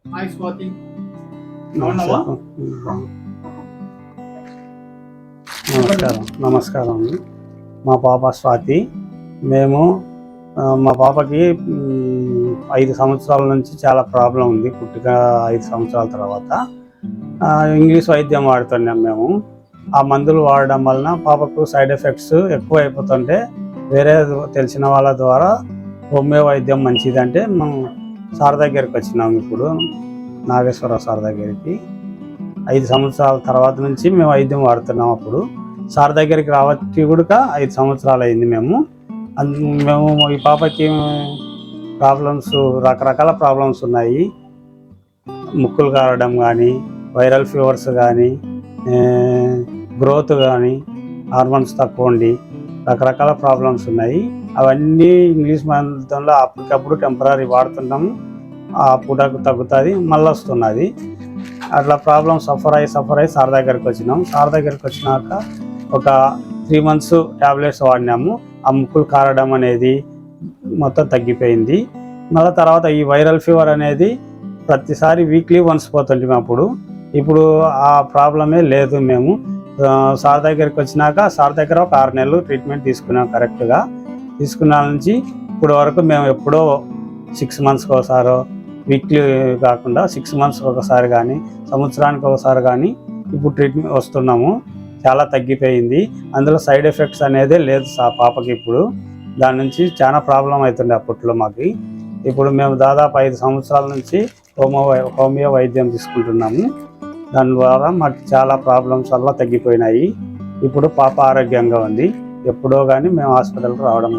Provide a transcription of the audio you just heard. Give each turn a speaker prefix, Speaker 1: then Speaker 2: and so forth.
Speaker 1: Hi Swathi.
Speaker 2: నమస్కారం అండి. మా పాప స్వాతి. మేము మా పాపకి 5 సంవత్సరాల నుంచి చాలా ప్రాబ్లం ఉంది. పుట్టిక 5 సంవత్సరాల తర్వాత ఇంగ్లీష్ వైద్యం వాడుతున్నాం మేము. ఆ మందులు వాడడం వలన పాపకు సైడ్ ఎఫెక్ట్స్ ఎక్కువ అయిపోతుంటే వేరే తెలిసిన వాళ్ళ ద్వారా హోమియో వైద్యం మంచిదంటే మనం సార్ దగ్గరికి వచ్చినాము. ఇప్పుడు నాగేశ్వరరావు సార్ దగ్గరికి 5 సంవత్సరాల తర్వాత నుంచి మేము వైద్యం వాడుతున్నాం. అప్పుడు సార్ దగ్గరికి రావచ్చి కూడా 5 సంవత్సరాలు అయింది. మేము ఈ పాపకి ప్రాబ్లమ్స్, రకరకాల ప్రాబ్లమ్స్ ఉన్నాయి. ముక్కులు కారడం కానీ, వైరల్ ఫీవర్స్ కానీ, గ్రోత్ కానీ, హార్మోన్స్ తక్కువ ఉండి రకరకాల ప్రాబ్లమ్స్ ఉన్నాయి. అవన్నీ ఇంగ్లీష్ మందులో అప్పటికప్పుడు టెంపరీ వాడుతున్నాము. ఆ పూటకు తగ్గుతుంది, మళ్ళీ వస్తున్నది. అట్లా ప్రాబ్లమ్ సఫర్ అయ్యి సార్ దగ్గరికి వచ్చినాం. సార్ దగ్గరికి వచ్చినాక ఒక 3 మంత్స్ ట్యాబ్లెట్స్ వాడినాము. ఆ ముక్కులు కారడం అనేది మొత్తం తగ్గిపోయింది. మళ్ళీ తర్వాత ఈ వైరల్ ఫీవర్ అనేది ప్రతిసారి వీక్లీ వన్స్ పోతుంది. ఇప్పుడు ఆ ప్రాబ్లమే లేదు. మేము సార్ దగ్గరికి వచ్చినాక సార్ దగ్గర ఒక 6 నెలలు ట్రీట్మెంట్ తీసుకున్నాం. కరెక్ట్గా తీసుకున్న నుంచి ఇప్పుడు వరకు మేము ఎప్పుడో 6 మంత్స్కి ఒకసారో, వీక్లీ కాకుండా 6 మంత్స్కి ఒకసారి కానీ, సంవత్సరానికి ఒకసారి కానీ ఇప్పుడు ట్రీట్మెంట్ వస్తున్నాము. చాలా తగ్గిపోయింది. అందులో సైడ్ ఎఫెక్ట్స్ అనేది లేదు పాపకి. ఇప్పుడు దాని నుంచి చాలా ప్రాబ్లం అవుతుంది అప్పట్లో మాకు. ఇప్పుడు మేము దాదాపు 5 సంవత్సరాల నుంచి హోమియో వైద్యం తీసుకుంటున్నాము. దాని ద్వారా మాకు చాలా ప్రాబ్లమ్స్ వల్ల తగ్గిపోయినాయి. ఇప్పుడు పాప ఆరోగ్యంగా ఉంది. ఎప్పుడో కానీ మేము హాస్పిటల్కి రావడం